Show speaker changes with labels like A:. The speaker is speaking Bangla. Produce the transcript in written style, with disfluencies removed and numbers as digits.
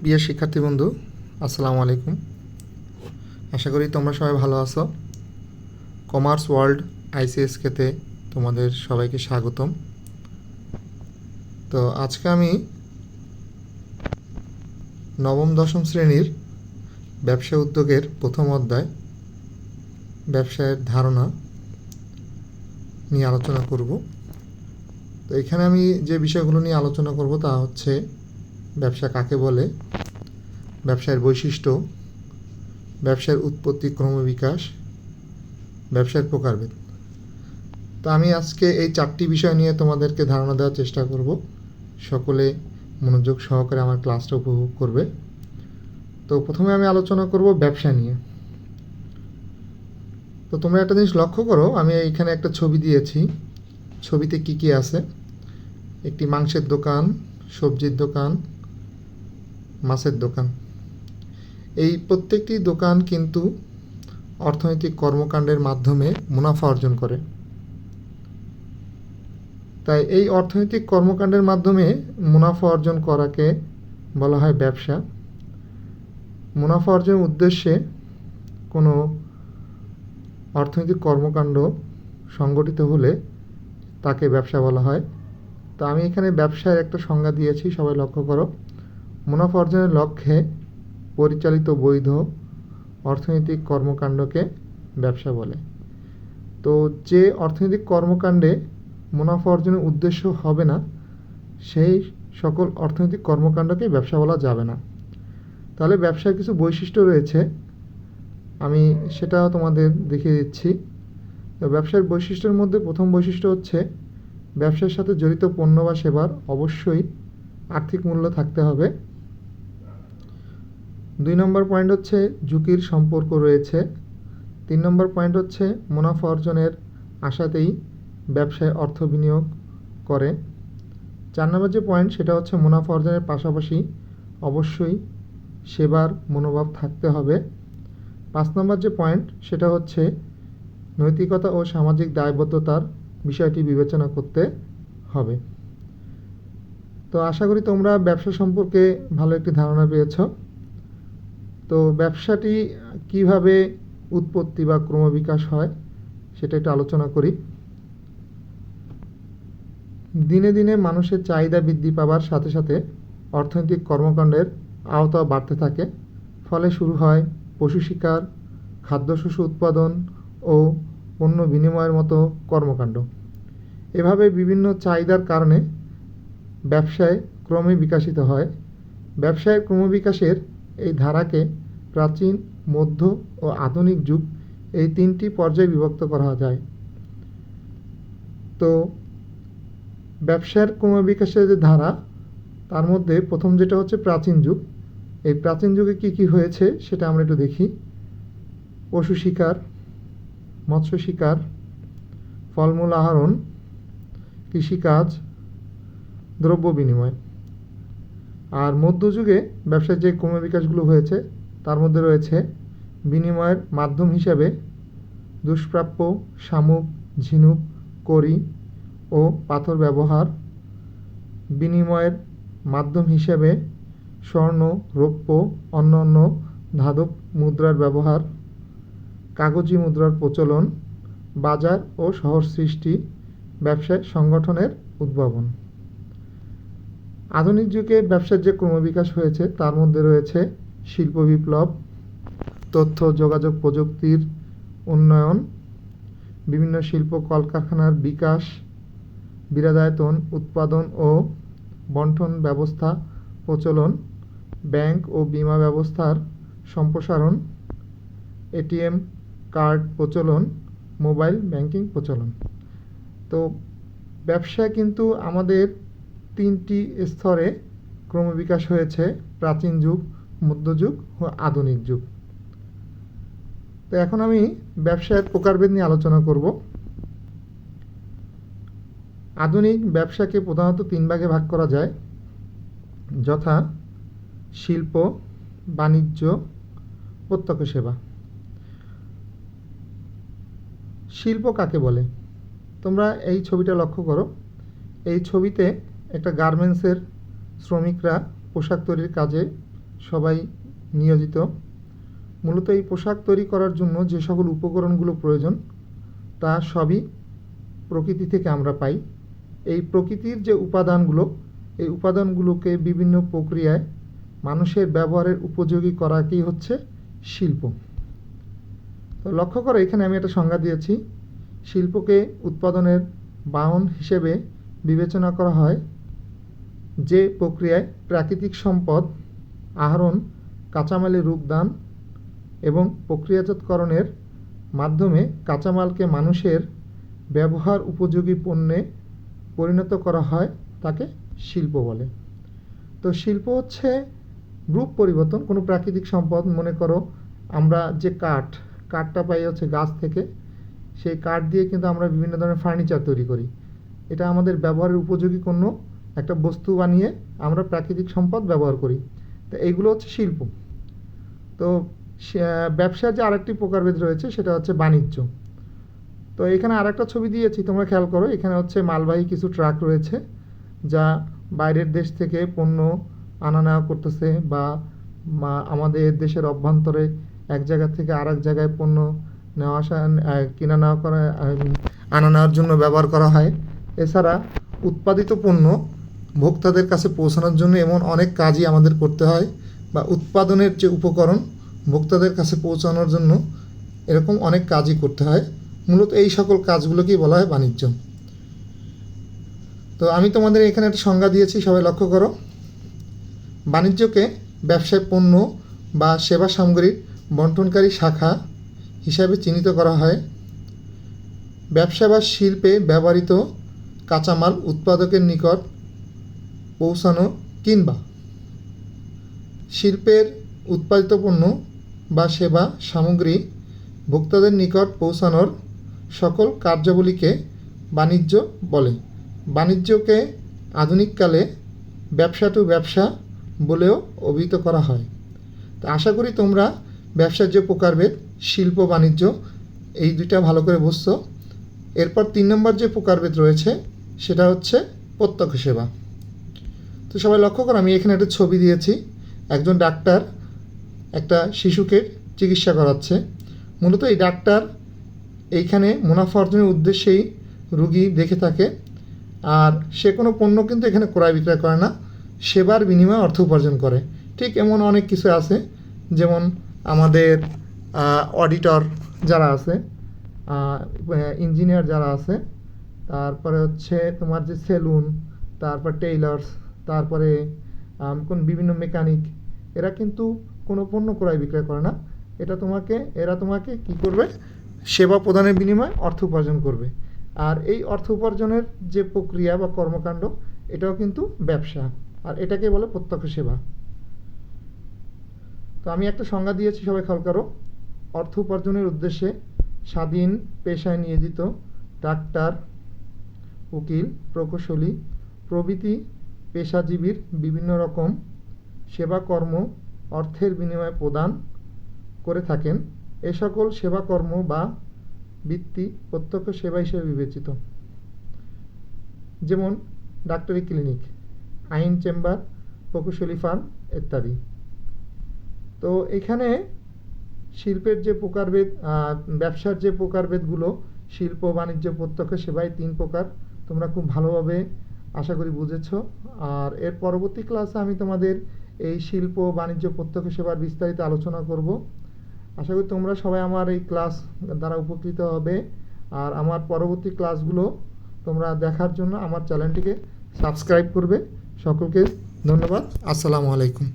A: প্রিয় শিক্ষার্থী বন্ধু, আসসালামু আলাইকুম। আশা করি তোমরা সবাই ভালো আছো। কমার্স ওয়ার্ল্ড আইসিএসকেতে তোমাদের সবাইকে স্বাগতম। তো আজকে আমি নবম দশম শ্রেণীর ব্যবসা উদ্যোগের প্রথম অধ্যায় ব্যবসায়ের ধারণা নিয়ে আলোচনা করব। তো এখানে আমি যে বিষয়গুলো নিয়ে আলোচনা করব তা হচ্ছে ব্যবসা কাকে বলে, ব্যবসায়ের বৈশিষ্ট্য, ব্যবসার উৎপত্তি ক্রমবিকাশ, ব্যবসার প্রকারভেদ। তো আমি আজকে এই 4টি বিষয় নিয়ে তোমাদেরকে ধারণা দেওয়ার চেষ্টা করব। সকলে মনোযোগ সহকারে আমার ক্লাসটা উপভোগ করবে। তো প্রথমে আমি আলোচনা করব ব্যবসা নিয়ে। তো তোমরা একটা জিনিস লক্ষ্য করো, আমি এইখানে একটা ছবি দিয়েছি। ছবিতে কি কি আছে? একটি মাংসের দোকান, সবজির দোকান, মাছের দোকান। এই প্রত্যেকটি দোকান কিন্তু অর্থনৈতিক কর্মকাণ্ডের মাধ্যমে মুনাফা অর্জন করে। তাই এই অর্থনৈতিক কর্মকাণ্ডের মাধ্যমে মুনাফা অর্জন করাকে বলা হয় ব্যবসা। মুনাফা অর্জনের উদ্দেশ্যে কোনো অর্থনৈতিক কর্মকাণ্ড সংগঠিত হলে তাকে ব্যবসা বলা হয়। তো আমি এখানে ব্যবসার একটা সংজ্ঞা দিয়েছি, সবাই লক্ষ্য করো। মুনাফা অর্জনের লক্ষ্যে পরিচালিত বৈধ অর্থনৈতিক কর্মকাণ্ডকে ব্যবসা বলে। তো যে অর্থনৈতিক কর্মকাণ্ডে মুনাফা অর্জনের উদ্দেশ্য হবে না, সেই সকল অর্থনৈতিক কর্মকাণ্ডকে ব্যবসা বলা যাবে না। তাহলে ব্যবসার কিছু বৈশিষ্ট্য রয়েছে, আমি সেটাও তোমাদের দেখিয়ে দিচ্ছি। তো ব্যবসার বৈশিষ্ট্যের মধ্যে প্রথম বৈশিষ্ট্য হচ্ছে ব্যবসার সাথে জড়িত পণ্য বা সেবার অবশ্যই আর্থিক মূল্য থাকতে হবে। 2 নম্বর পয়েন্ট হচ্ছে ঝুঁকির সম্পর্ক রয়েছে। 3 নম্বর পয়েন্ট হচ্ছে মুনাফা অর্জনের আশাতেই ব্যবসায় অর্থ বিনিয়োগ করে। 4 নম্বর যে পয়েন্ট সেটা হচ্ছে মুনাফা অর্জনের পাশাপাশি অবশ্যই সেবার মনোভাব থাকতে হবে। 5 নম্বর যে পয়েন্ট সেটা হচ্ছে নৈতিকতা ও সামাজিক দায়বদ্ধতার বিষয়টি বিবেচনা করতে হবে। তো আশা করি তোমরা ব্যবসা সম্পর্কে ভালো একটি ধারণা পেয়েছ। তো ব্যবসাটি কিভাবে উৎপত্তি বা ক্রমবিকাশ হয় সেটা একটু আলোচনা করি। দিনে দিনে মানুষের চাহিদা বৃদ্ধি পাবার সাথে সাথে অর্থনৈতিক কর্মকাণ্ডের আওতা বাড়তে থাকে। ফলে শুরু হয় পশু শিকার, খাদ্যশস্য উৎপাদন ও পণ্য বিনিময়ের মতো কর্মকাণ্ড। এভাবে বিভিন্ন চাহিদার কারণে ব্যবসায় ক্রমে বিকশিত হয়। ব্যবসায়ের ক্রমবিকাশের এই ধারাকে প্রাচীন, মধ্য ও আধুনিক যুগ এই 3টি পর্যায়ে বিভক্ত করা যায়। তো ব্যবসার ক্রমবিকাশের যে ধারা, তার মধ্যে প্রথম যেটা হচ্ছে প্রাচীন যুগ। এই প্রাচীন যুগে কি কি হয়েছে সেটা আমরা একটু দেখি। পশু শিকার, মৎস্য শিকার, ফলমূল আহরণ, কৃষিকাজ, দ্রব্য বিনিময়। আর মধ্যযুগে ব্যবসার যে ক্রমবিকাশগুলো হয়েছে তার মধ্যে রয়েছে বিনিময়ের মাধ্যম হিসাবে দুষ্প্রাপ্য, শামুক, ঝিনুক, কড়ি ও পাথর ব্যবহার, বিনিময়ের মাধ্যম হিসেবে স্বর্ণ, রৌপ্য, অন্যান্য ধাতব মুদ্রার ব্যবহার, কাগজি মুদ্রার প্রচলন, বাজার ও শহর সৃষ্টি, ব্যবসায় সংগঠনের উদ্ভাবন। আধুনিক যুগে ব্যবসার যে ক্রমবিকাশ হয়েছে তার মধ্যে রয়েছে শিল্প বিপ্লব, তথ্য যোগাযোগ প্রযুক্তির উন্নয়ন, বিভিন্ন শিল্প কলকারখানার বিকাশ, বিরাদায়তন উৎপাদন ও বণ্টন ব্যবস্থা প্রচলন, ব্যাংক ও বীমা ব্যবস্থার সম্প্রসারণ, এটিএম কার্ড প্রচলন, মোবাইল ব্যাংকিং প্রচলন। তো ব্যবসা কিন্তু আমাদের 3টি স্তরে ক্রমবিকাশ হয়েছে: প্রাচীন যুগ, মধ্যযুগ ও আধুনিক যুগ। তো এখন আমি ব্যবসায়ের প্রকারভেদ নিয়ে আলোচনা করব। আধুনিক ব্যবসাকে প্রধানত 3 ভাগে ভাগ করা যায়, যথা শিল্প, বাণিজ্য, প্রত্যক্ষ সেবা। শিল্প কাকে বলে? তোমরা এই ছবিটা লক্ষ্য করো। এই ছবিতে একটা গার্মেন্টসের শ্রমিকরা পোশাক তৈরির কাজে সবাই নিয়োজিত। মূলত এই পোশাক তৈরি করার জন্য যে সকল উপকরণগুলো প্রয়োজন তা সবই প্রকৃতি থেকে আমরা পাই। এই প্রকৃতির যে উপাদানগুলো, এই উপাদানগুলোকে বিভিন্ন প্রক্রিয়ায় মানুষের ব্যবহারের উপযোগী করাকেই হচ্ছে শিল্প। তো লক্ষ্য করো, এখানে আমি একটা সংজ্ঞা দিয়েছি। শিল্পকে উৎপাদনের বাহন হিসেবে বিবেচনা করা হয় যে প্রক্রিয়ায় প্রাকৃতিক সম্পদ আহরণ, কাঁচামালের রূপদান এবং প্রক্রিয়াজাতকরণের মাধ্যমে কাঁচামালকে মানুষের ব্যবহার উপযোগী পণ্যে পরিণত করা হয়, তাকে শিল্প বলে। তো শিল্প হচ্ছে রূপ পরিবর্তন কোনো প্রাকৃতিক সম্পদ। মনে করো আমরা যে কাঠটা পাই হচ্ছে গাছ থেকে, সেই কাঠ দিয়ে কিন্তু আমরা বিভিন্ন ধরনের ফার্নিচার তৈরি করি। এটা আমাদের ব্যবহারের উপযোগী কোনো একটা বস্তু বানিয়ে আমরা প্রাকৃতিক সম্পদ ব্যবহার করি। তো এইগুলো হচ্ছে শিল্প। তো ব্যবসার যে আরেকটি প্রকারভেদ রয়েছে সেটা হচ্ছে বাণিজ্য। তো এখানে আরেকটা ছবি দিয়েছি, তোমরা খেয়াল করো। এখানে হচ্ছে মালবাহী কিছু ট্রাক রয়েছে যা বাইরের দেশ থেকে পণ্য আনা নেওয়া করতেছে, বা আমাদের দেশের অভ্যন্তরে এক জায়গা থেকে আরেক জায়গায় পণ্য নেওয়া আসা, কিনা নেওয়া করা, আনা নেওয়ার জন্য ব্যবহার করা হয়। এছাড়া উৎপাদিত পণ্য ভোক্তাদের কাছে পৌঁছানোর জন্য এমন অনেক কাজই আমাদের করতে হয়, বা উৎপাদনের যে উপকরণ ভোক্তাদের কাছে পৌঁছানোর জন্য এরকম অনেক কাজই করতে হয়। মূলত এই সকল কাজগুলোকেই বলা হয় বাণিজ্য। তো আমি তোমাদের এখানে একটা সংজ্ঞা দিয়েছি, সবাই লক্ষ্য করো। বাণিজ্যকে ব্যবসায় পণ্য বা সেবা সামগ্রীর বণ্টনকারী শাখা হিসাবে চিহ্নিত করা হয়। ব্যবসা বা শিল্পে ব্যবহৃত কাঁচামাল উৎপাদকের নিকট পৌঁছানো কিংবা শিল্পের উৎপাদিত পণ্য বা সেবা সামগ্রী ভোক্তাদের নিকট পৌঁছানোর সকল কার্যাবলীকে বাণিজ্য বলে। বাণিজ্যকে আধুনিককালে ব্যবসা টু ব্যবসা বলেও অভিহিত করা হয়। তো আশা করি তোমরা ব্যবসার যে প্রকারভেদ শিল্প বাণিজ্য এই দুইটা ভালো করে বুঝছো। এরপর 3 নম্বর যে প্রকারভেদ রয়েছে সেটা হচ্ছে প্রত্যক্ষ সেবা। তো সবাই লক্ষ্য করো, আমি এখানে একটা ছবি দিয়েছি। একজন ডাক্তার একটা শিশুকে চিকিৎসা করাচ্ছে। মূলত এই ডাক্তার এইখানে মুনাফা অর্জনের উদ্দেশ্যেই রুগী দেখে থাকে, আর সে কোনো পণ্য কিন্তু এখানে ক্রয় বিক্রয় করে না, সেবার বিনিময়ে অর্থ উপার্জন করে। ঠিক এমন অনেক কিছু আছে, যেমন আমাদের অডিটর যারা আছে, ইঞ্জিনিয়ার যারা আছে, তারপরে হচ্ছে তোমার যে সেলুন, তারপর টেইলার্স, তারপরে কোন বিভিন্ন মেকানিক, এরা কিন্তু কোনো পণ্য ক্রয় বিক্রয় করে না। এরা তোমাকে কি করবে, সেবা প্রদানের বিনিময়ে অর্থ উপার্জন করবে। আর এই অর্থ উপার্জনের যে প্রক্রিয়া বা কর্মকাণ্ড, এটাও কিন্তু ব্যবসা, আর এটাকে বলে প্রত্যক্ষ সেবা। তো আমি একটা সংজ্ঞা দিয়েছি, সবাই খেয়াল করো। অর্থ উপার্জনের উদ্দেশ্যে স্বাধীন পেশায় নিয়োজিত ডাক্তার, উকিল, প্রকৌশলী প্রভৃতি পেশাজীবীর বিভিন্ন রকম সেবাকর্ম অর্থের বিনিময়ে প্রদান করে থাকেন। এ সকল সেবাকর্ম বা বৃত্তি প্রত্যক্ষ সেবা হিসেবে বিবেচিত। যেমন ডাক্তারি ক্লিনিক, আইন চেম্বার, প্রকৌশলী ফার্ম ইত্যাদি। তো এখানে শিল্পের যে প্রকারভেদ, ব্যবসার যে প্রকারভেদগুলো, শিল্প, বাণিজ্য, প্রত্যক্ষ সেবায় 3 প্রকার, তোমরা খুব ভালোভাবে আশা করি বুঝেছো। আর এর পরবর্তী ক্লাসে আমি তোমাদের এই শিল্প, বাণিজ্য, প্রত্যক্ষ সেবার বিস্তারিত আলোচনা করব। আশা করি তোমরা সবাই আমার এই ক্লাস দ্বারা উপকৃত হবে। আর আমার পরবর্তী ক্লাসগুলো তোমরা দেখার জন্য আমার চ্যানেলটিকে সাবস্ক্রাইব করবে। সকলকে ধন্যবাদ। আসসালামু আলাইকুম।